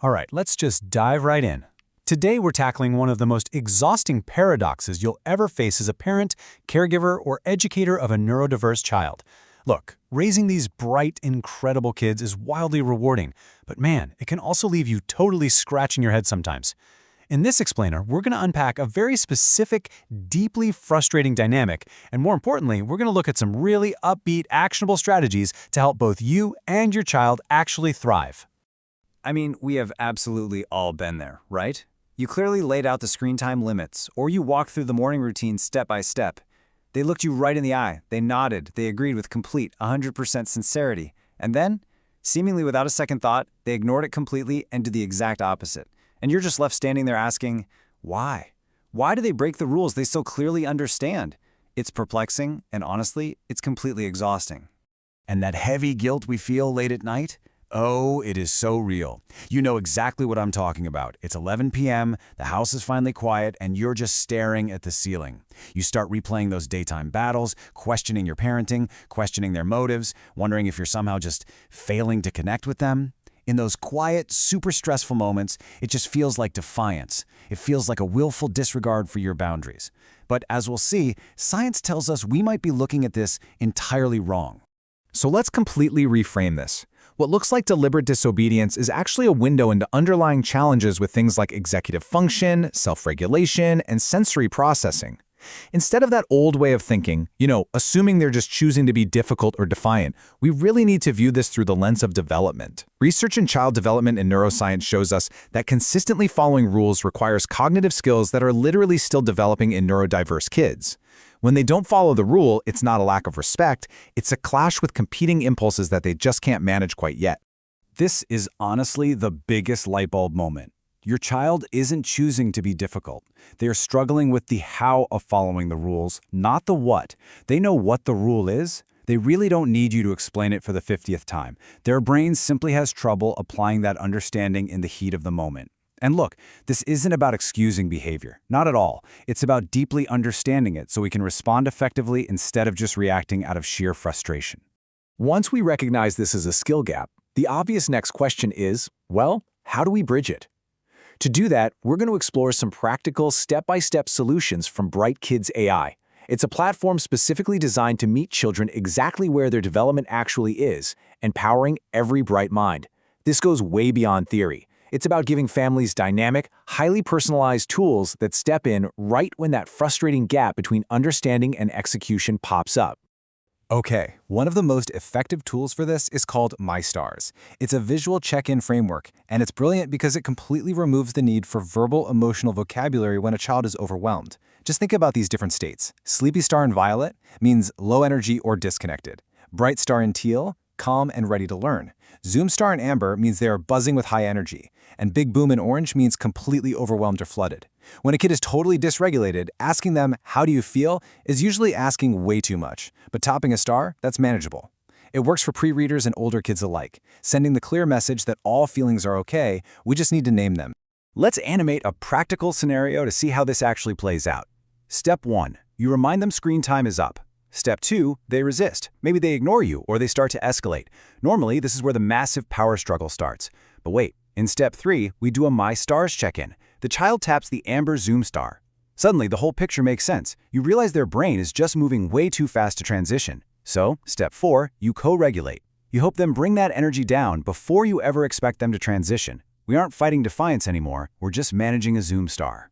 All right, let's just dive right in. Today we're tackling one of the most exhausting paradoxes you'll ever face as a parent, caregiver, or educator of a neurodiverse child. Look, raising these bright, incredible kids is wildly rewarding, but man, it can also leave you totally scratching your head sometimes. In this explainer, we're going to unpack a very specific, deeply frustrating dynamic, and more importantly, we're going to look at some really upbeat, actionable strategies to help both you and your child actually thrive. I mean, we have absolutely all been there, right? You clearly laid out the screen time limits, or you walked through the morning routine step by step. They looked you right in the eye, they nodded, they agreed with complete, 100% sincerity. And then, seemingly without a second thought, they ignored it completely and did the exact opposite. And you're just left standing there asking, why? Why do they break the rules they so clearly understand? It's perplexing, and honestly, it's completely exhausting. And that heavy guilt we feel late at night? Oh, it is so real. You know exactly what I'm talking about. It's 11 p.m., the house is finally quiet, and you're just staring at the ceiling. You start replaying those daytime battles, questioning your parenting, questioning their motives, wondering if you're somehow just failing to connect with them. In those quiet, super stressful moments, it just feels like defiance. It feels like a willful disregard for your boundaries. But as we'll see, science tells us we might be looking at this entirely wrong. So let's completely reframe this. What looks like deliberate disobedience is actually a window into underlying challenges with things like executive function, self-regulation, and sensory processing. Instead of that old way of thinking, assuming they're just choosing to be difficult or defiant, we really need to view this through the lens of development. Research in child development and neuroscience shows us that consistently following rules requires cognitive skills that are literally still developing in neurodiverse kids. When they don't follow the rule, it's not a lack of respect, it's a clash with competing impulses that they just can't manage quite yet. This is honestly the biggest light bulb moment. Your child isn't choosing to be difficult. They are struggling with the how of following the rules, not the what. They know what the rule is. They really don't need you to explain it for the 50th time. Their brain simply has trouble applying that understanding in the heat of the moment. And look, this isn't about excusing behavior. Not at all. It's about deeply understanding it so we can respond effectively instead of just reacting out of sheer frustration. Once we recognize this as a skill gap, the obvious next question is, well, how do we bridge it? To do that, we're going to explore some practical step-by-step solutions from Bright Kids AI. It's a platform specifically designed to meet children exactly where their development actually is, empowering every bright mind. This goes way beyond theory. It's about giving families dynamic, highly personalized tools that step in right when that frustrating gap between understanding and execution pops up. Okay, one of the most effective tools for this is called MyStars. It's a visual check-in framework, and it's brilliant because it completely removes the need for verbal emotional vocabulary when a child is overwhelmed. Just think about these different states. Sleepy star in violet means low energy or disconnected. Bright star in teal, calm and ready to learn. Zoom star in amber means they are buzzing with high energy. And big boom in orange means completely overwhelmed or flooded. When a kid is totally dysregulated, asking them, "How do you feel?" is usually asking way too much. But topping a star, that's manageable. It works for pre-readers and older kids alike, sending the clear message that all feelings are okay, we just need to name them. Let's animate a practical scenario to see how this actually plays out. Step 1. You remind them screen time is up. Step 2, they resist. Maybe they ignore you or they start to escalate. Normally, this is where the massive power struggle starts. But wait, in Step 3, we do a My Stars check-in. The child taps the amber Zoom star. Suddenly, the whole picture makes sense. You realize their brain is just moving way too fast to transition. So, Step 4, you co-regulate. You help them bring that energy down before you ever expect them to transition. We aren't fighting defiance anymore, we're just managing a Zoom star.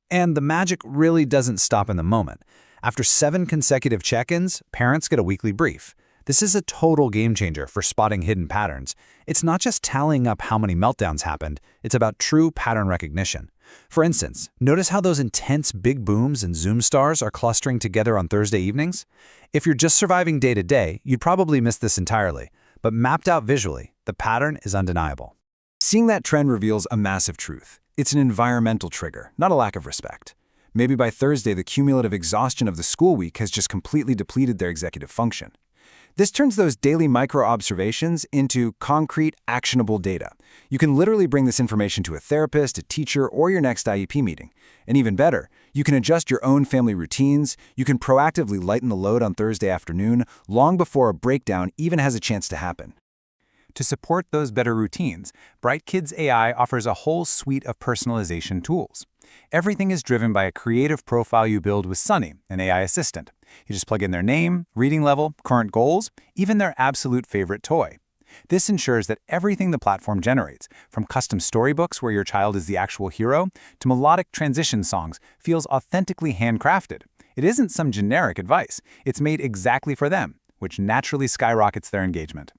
And the magic really doesn't stop in the moment. After 7 consecutive check-ins, parents get a weekly brief. This is a total game changer for spotting hidden patterns. It's not just tallying up how many meltdowns happened, it's about true pattern recognition. For instance, notice how those intense big booms and Zoom stars are clustering together on Thursday evenings? If you're just surviving day to day, you'd probably miss this entirely. But mapped out visually, the pattern is undeniable. Seeing that trend reveals a massive truth. It's an environmental trigger, not a lack of respect. Maybe by Thursday, the cumulative exhaustion of the school week has just completely depleted their executive function. This turns those daily micro-observations into concrete, actionable data. You can literally bring this information to a therapist, a teacher, or your next IEP meeting. And even better, you can adjust your own family routines. You can proactively lighten the load on Thursday afternoon, long before a breakdown even has a chance to happen. To support those better routines, Bright Kids AI offers a whole suite of personalization tools. Everything is driven by a creative profile you build with Sunny, an AI assistant. You just plug in their name, reading level, current goals, even their absolute favorite toy. This ensures that everything the platform generates, from custom storybooks where your child is the actual hero, to melodic transition songs, feels authentically handcrafted. It isn't some generic advice. It's made exactly for them, which naturally skyrockets their engagement.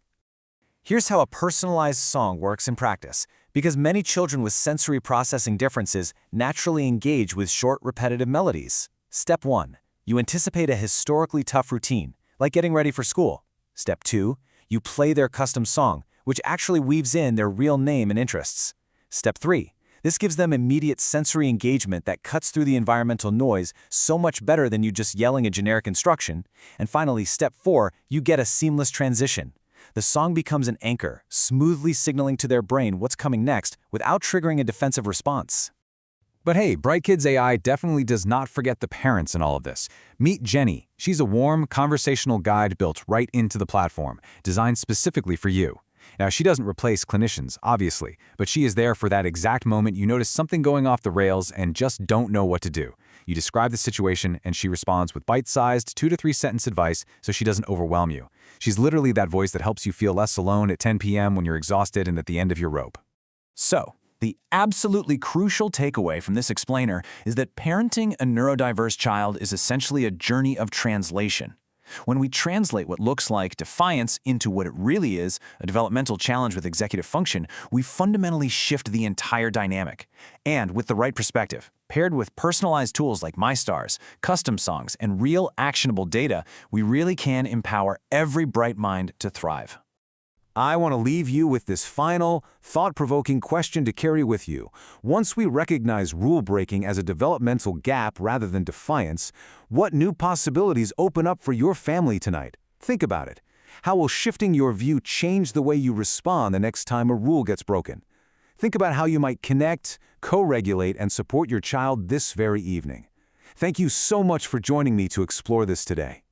Here's how a personalized song works in practice, because many children with sensory processing differences naturally engage with short, repetitive melodies. Step 1. You anticipate a historically tough routine, like getting ready for school. Step 2. You play their custom song, which actually weaves in their real name and interests. Step 3. This gives them immediate sensory engagement that cuts through the environmental noise so much better than you just yelling a generic instruction. And finally, Step 4, you get a seamless transition. The song becomes an anchor, smoothly signaling to their brain what's coming next without triggering a defensive response. But hey, Bright Kids AI definitely does not forget the parents in all of this. Meet Jenny. She's a warm, conversational guide built right into the platform, designed specifically for you. Now, she doesn't replace clinicians, obviously, but she is there for that exact moment you notice something going off the rails and just don't know what to do. You describe the situation, and she responds with bite-sized 2 to 3 sentence advice so she doesn't overwhelm you. She's literally that voice that helps you feel less alone at 10 p.m. when you're exhausted and at the end of your rope. So, the absolutely crucial takeaway from this explainer is that parenting a neurodiverse child is essentially a journey of translation. When we translate what looks like defiance into what it really is, a developmental challenge with executive function, we fundamentally shift the entire dynamic. And with the right perspective, paired with personalized tools like MyStars, custom songs, and real actionable data, we really can empower every bright mind to thrive. I want to leave you with this final, thought-provoking question to carry with you. Once we recognize rule-breaking as a developmental gap rather than defiance, what new possibilities open up for your family tonight? Think about it. How will shifting your view change the way you respond the next time a rule gets broken? Think about how you might connect, co-regulate, and support your child this very evening. Thank you so much for joining me to explore this today.